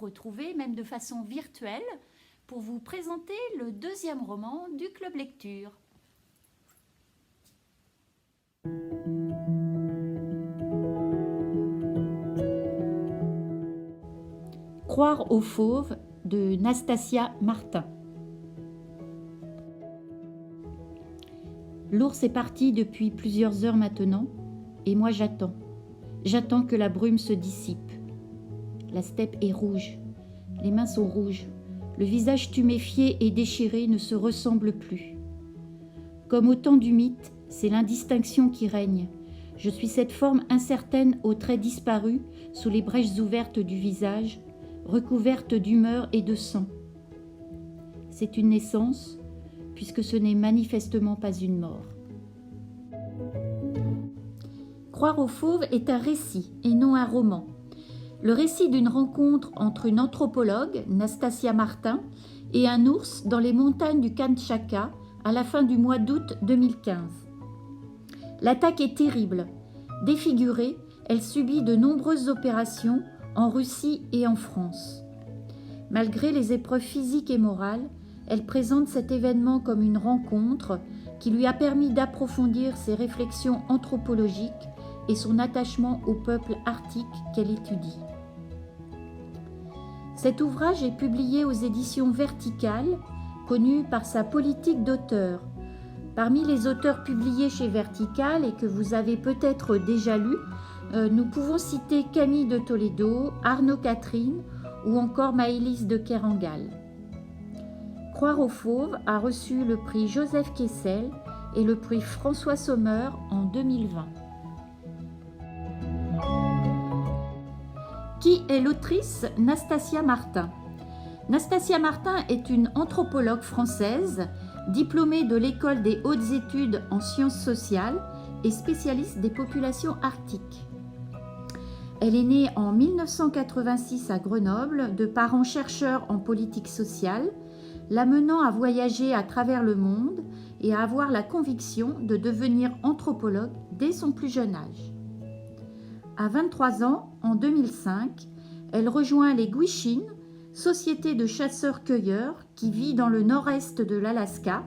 retrouver, même de façon virtuelle, pour vous présenter le deuxième roman du Club Lecture. Croire aux fauves de Nastasia Martin. L'ours est parti depuis plusieurs heures maintenant, et moi j'attends. J'attends que la brume se dissipe. La steppe est rouge, les mains sont rouges, le visage tuméfié et déchiré ne se ressemble plus. Comme au temps du mythe, c'est l'indistinction qui règne. Je suis cette forme incertaine aux traits disparus sous les brèches ouvertes du visage, recouverte d'humeur et de sang. C'est une naissance, puisque ce n'est manifestement pas une mort. Croire aux fauves est un récit et non un roman. Le récit d'une rencontre entre une anthropologue, Nastasia Martin, et un ours dans les montagnes du Kamtchatka à la fin du mois d'août 2015. L'attaque est terrible. Défigurée, elle subit de nombreuses opérations en Russie et en France. Malgré les épreuves physiques et morales, elle présente cet événement comme une rencontre qui lui a permis d'approfondir ses réflexions anthropologiques et son attachement au peuple arctique qu'elle étudie. Cet ouvrage est publié aux éditions Verticales, connu par sa politique d'auteur. Parmi les auteurs publiés chez Verticales et que vous avez peut-être déjà lus, nous pouvons citer Camille de Toledo, Arnaud Catherine ou encore Maëlys de Kerangal. Croire aux fauves a reçu le prix Joseph Kessel et le prix François Sommer en 2020. Qui est l'autrice Nastasia Martin? Nastasia Martin est une anthropologue française, diplômée de l'École des hautes études en sciences sociales et spécialiste des populations arctiques. Elle est née en 1986 à Grenoble de parents chercheurs en politique sociale, l'amenant à voyager à travers le monde et à avoir la conviction de devenir anthropologue dès son plus jeune âge. À 23 ans, en 2005, elle rejoint les Gwich'in, société de chasseurs-cueilleurs qui vit dans le nord-est de l'Alaska,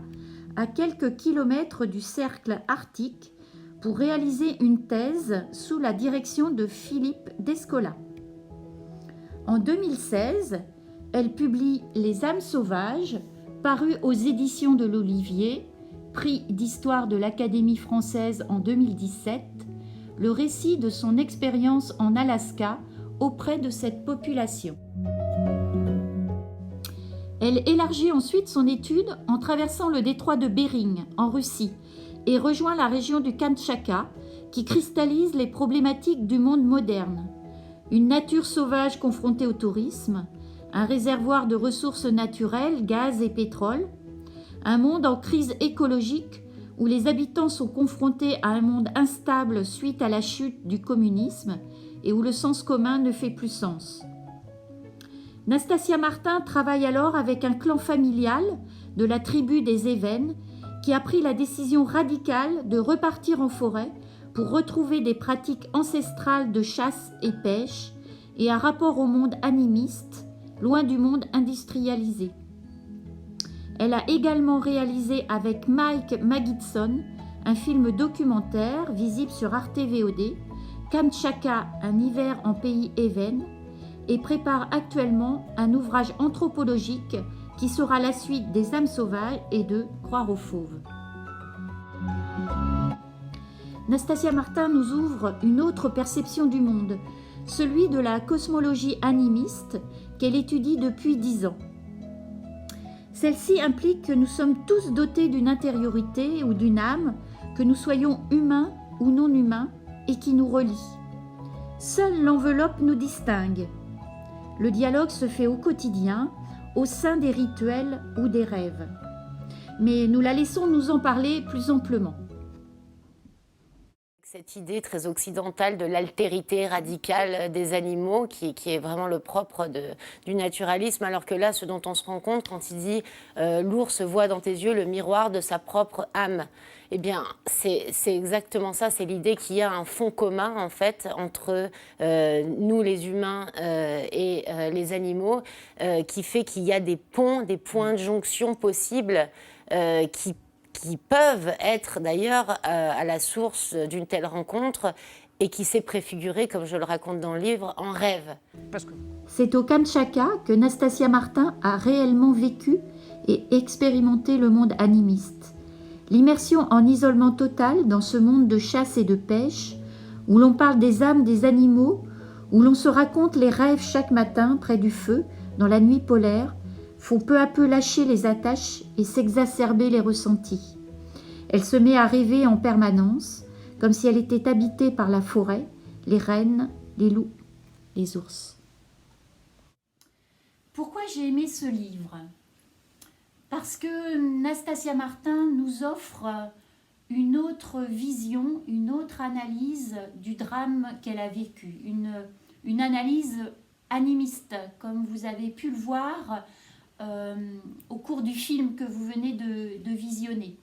à quelques kilomètres du cercle arctique, pour réaliser une thèse sous la direction de Philippe Descola. En 2016, elle publie Les âmes sauvages, paru aux éditions de l'Olivier, prix d'histoire de l'Académie française en 2017, le récit de son expérience en Alaska auprès de cette population. Elle élargit ensuite son étude en traversant le détroit de Bering en Russie et rejoint la région du Kamtchatka qui cristallise les problématiques du monde moderne. Une nature sauvage confrontée au tourisme, un réservoir de ressources naturelles, gaz et pétrole, un monde en crise écologique où les habitants sont confrontés à un monde instable suite à la chute du communisme et où le sens commun ne fait plus sens. Nastasia Martin travaille alors avec un clan familial de la tribu des Évènes qui a pris la décision radicale de repartir en forêt pour retrouver des pratiques ancestrales de chasse et pêche et un rapport au monde animiste, loin du monde industrialisé. Elle a également réalisé avec Mike Magidson un film documentaire visible sur Arte VOD, Kamtchatka, un hiver en pays Évène, et prépare actuellement un ouvrage anthropologique qui sera la suite des âmes sauvages et de Croire aux fauves. Nastasia Martin nous ouvre une autre perception du monde, celui de la cosmologie animiste qu'elle étudie depuis 10 ans. Celle-ci implique que nous sommes tous dotés d'une intériorité ou d'une âme, que nous soyons humains ou non humains, et qui nous relie. Seule l'enveloppe nous distingue. Le dialogue se fait au quotidien, au sein des rituels ou des rêves. Mais nous la laissons nous en parler plus amplement. cette idée très occidentale de l'altérité radicale des animaux qui est vraiment le propre du naturalisme, alors que là, ce dont on se rend compte quand il dit l'ours voit dans tes yeux le miroir de sa propre âme. Eh bien, c'est exactement ça, c'est l'idée qu'il y a un fond commun, en fait, entre nous, les humains, et les animaux, qui fait qu'il y a des ponts, des points de jonction possibles qui peuvent être d'ailleurs à la source d'une telle rencontre et qui s'est préfigurée, comme je le raconte dans le livre, en rêve. C'est au Kamtchatka que Nastasia Martin a réellement vécu et expérimenté le monde animiste. L'immersion en isolement total dans ce monde de chasse et de pêche, où l'on parle des âmes des animaux, où l'on se raconte les rêves chaque matin près du feu, dans la nuit polaire, faut peu à peu lâcher les attaches et s'exacerber les ressentis. Elle se met à rêver en permanence, comme si elle était habitée par la forêt, les rennes, les loups, les ours. Pourquoi j'ai aimé ce livre ? Parce que Nastasia Martin nous offre une autre vision, une autre analyse du drame qu'elle a vécu, une analyse animiste, comme vous avez pu le voir au cours du film que vous venez de visionner.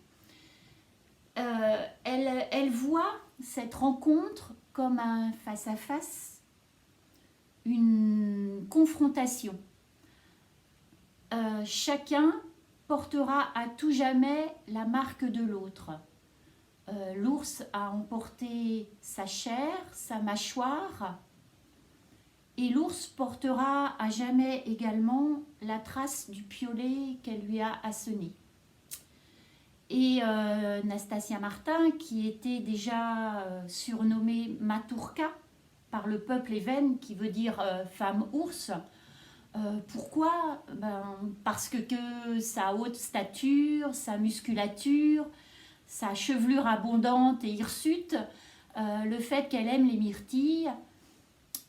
Elle voit cette rencontre comme un face-à-face, une confrontation. Chacun portera à tout jamais la marque de l'autre. L'ours a emporté sa chair, sa mâchoire, et l'ours portera à jamais également la trace du piolet qu'elle lui a asséné. Et Nastasia Martin, qui était déjà surnommée Maturka par le peuple évène, qui veut dire femme ours. Pourquoi ? Parce que sa haute stature, sa musculature, sa chevelure abondante et hirsute, le fait qu'elle aime les myrtilles,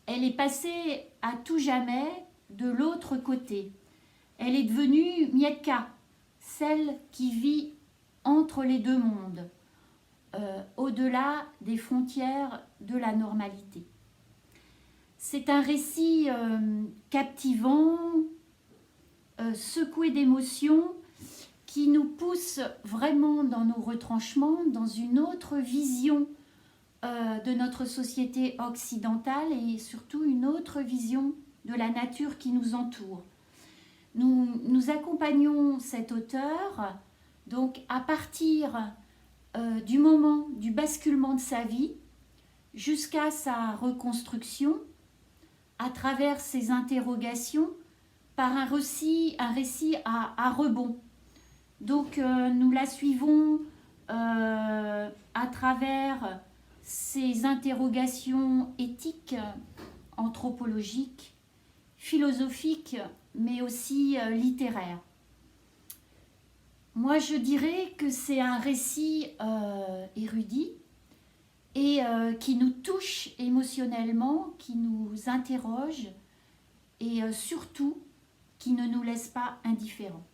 elle est passée à tout jamais de l'autre côté. Elle est devenue Mieka, celle qui vit entre les deux mondes, au-delà des frontières de la normalité. C'est un récit captivant, secoué d'émotions, qui nous pousse vraiment dans nos retranchements, dans une autre vision de notre société occidentale et surtout une autre vision de la nature qui nous entoure. Nous accompagnons cet auteur donc à partir du moment du basculement de sa vie jusqu'à sa reconstruction, à travers ses interrogations, par un récit à rebond. Donc nous la suivons à travers ses interrogations éthiques, anthropologiques, philosophiques, mais aussi littéraires. Moi, je dirais que c'est un récit érudit et qui nous touche émotionnellement, qui nous interroge et surtout qui ne nous laisse pas indifférents.